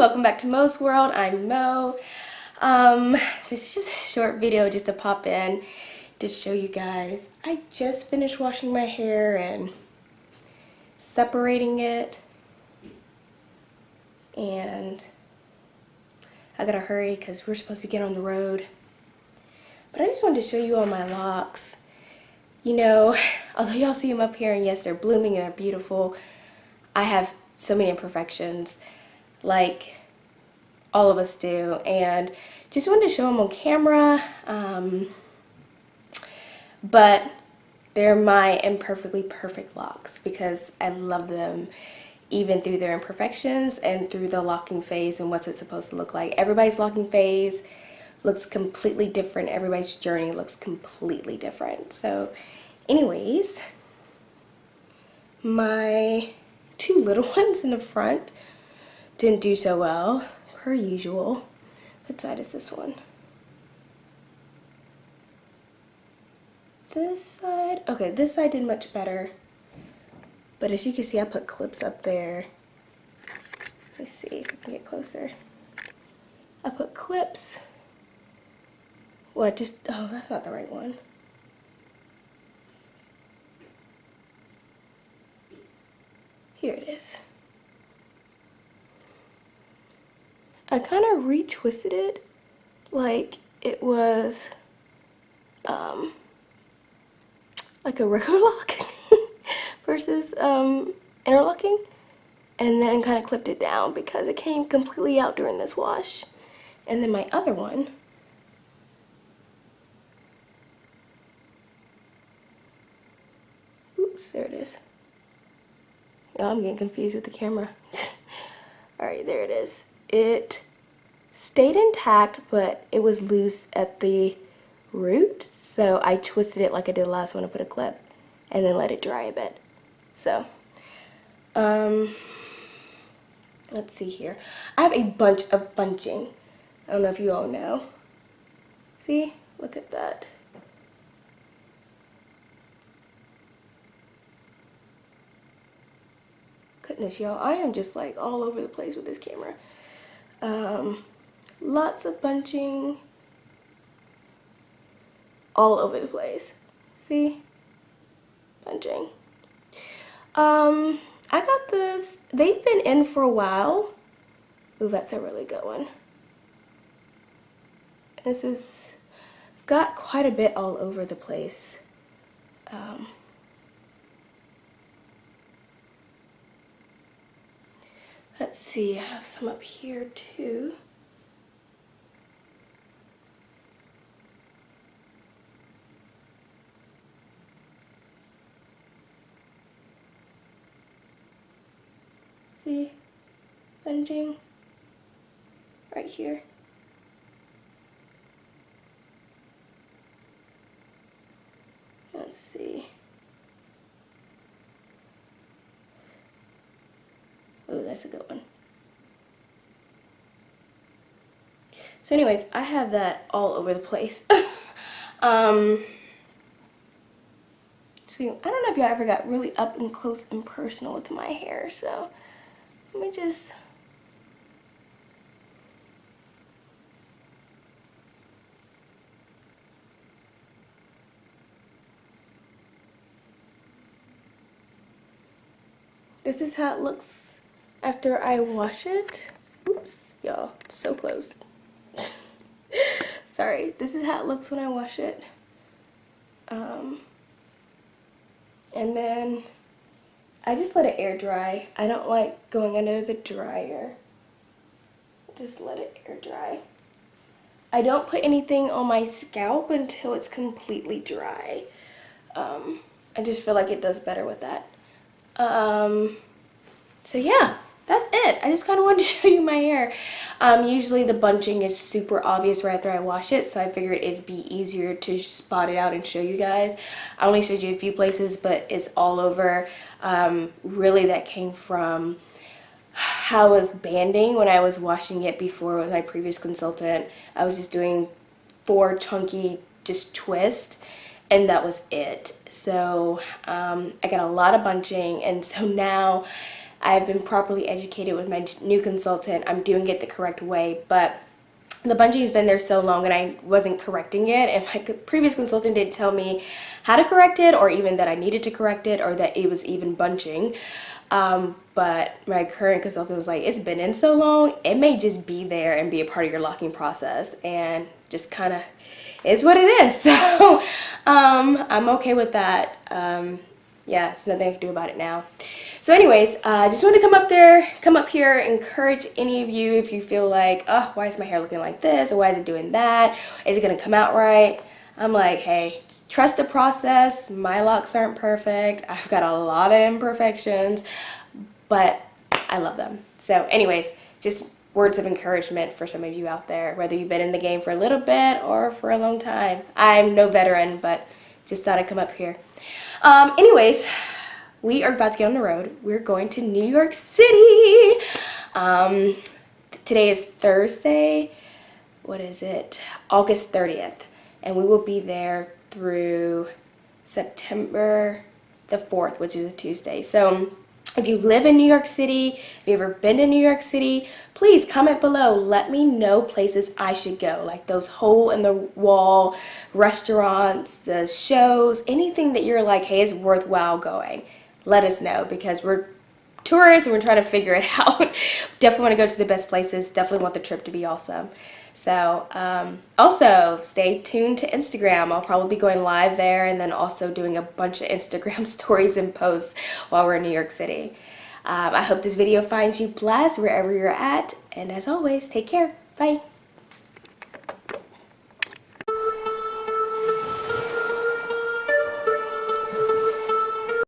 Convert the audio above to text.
welcome back to Mo's World. I'm Mo. This is just a short video just to pop in to show you guys. I just finished washing my hair and separating it, and I gotta hurry because we're supposed to get on the road. But I just wanted to show you all my locks. You know, although y'all see them up here, and yes, they're blooming and they're beautiful, I have so many imperfections, like all of us do, and just wanted to show them on camera. But they're my imperfectly perfect locks because I love them even through their imperfections and through the locking phase and what's it supposed to look like. Everybody's locking phase looks completely different. Everybody's journey looks completely different. So anyways, my two little ones in the front didn't do so well, per usual. What side is this one? This side? Okay, this side did much better. But as you can see, I put clips up there. Let's see if I can get closer. I put clips. What, just, oh, that's not the right one. Here it is. I kind of retwisted it like it was like a regular lock versus interlocking, and then kind of clipped it down because it came completely out during this wash. And then my other one, oops, there it is. Oh, I'm getting confused with the camera. Alright, there it is. It stayed intact, but it was loose at the root, so I twisted it like I did the last one to put a clip and then let it dry a bit. So let's see here. I have a bunch of bunching. I don't know if you all know. See, look at that. Goodness, y'all, I am just like all over the place with this camera. Lots of bunching all over the place. See? Bunching. I got this. They've been in for a while. Ooh, that's a really good one. This is, got quite a bit all over the place. Let's see, I have some up here too. See, bunching right here. Let's see. Oh, that's a good one. So anyways, I have that all over the place. See, I don't know if y'all ever got really up and close and personal with my hair, so let me just... This is how it looks after I wash it. Oops, y'all, so close. Sorry, this is how it looks when I wash it. And then I just let it air dry. I don't like going under the dryer. Just let it air dry. I don't put anything on my scalp until it's completely dry. I just feel like it does better with that. So yeah, that's it. I just kind of wanted to show you my hair. Usually the bunching is super obvious right after I wash it, so I figured it'd be easier to spot it out and show you guys. I only showed you a few places, but it's all over. Really that came from how I was banding when I was washing it before with my previous consultant. I was just doing 4 chunky just twists, and that was it. So I got a lot of bunching, and so now I've been properly educated with my new consultant. I'm doing it the correct way, but the bunching has been there so long and I wasn't correcting it, and my previous consultant didn't tell me how to correct it, or even that I needed to correct it, or that it was even bunching. But my current consultant was like, it's been in so long, it may just be there and be a part of your locking process, and just kind of is what it is. So I'm okay with that. Yeah, there's nothing I can do about it now. So anyways, I just wanted to come up here, encourage any of you if you feel like, oh, why is my hair looking like this, or why is it doing that? Is it gonna come out right? I'm like, hey, trust the process. My locks aren't perfect. I've got a lot of imperfections, but I love them. So anyways, just words of encouragement for some of you out there, whether you've been in the game for a little bit or for a long time. I'm no veteran, but just thought I'd come up here. Anyways, we are about to get on the road. We're going to New York City. Today is Thursday. What is it? August 30th. And we will be there through September the 4th, which is a Tuesday. So if you live in New York City, if you've ever been to New York City, please comment below. Let me know places I should go, like those hole-in-the-wall restaurants, the shows, anything that you're like, hey, it's worthwhile going. Let us know, because we're tourists and we're trying to figure it out. Definitely want to go to the best places. Definitely want the trip to be awesome. So also stay tuned to Instagram. I'll probably be going live there, and then also doing a bunch of Instagram stories and posts while we're in New York City. I hope this video finds you blessed wherever you're at, and as always, take care. Bye.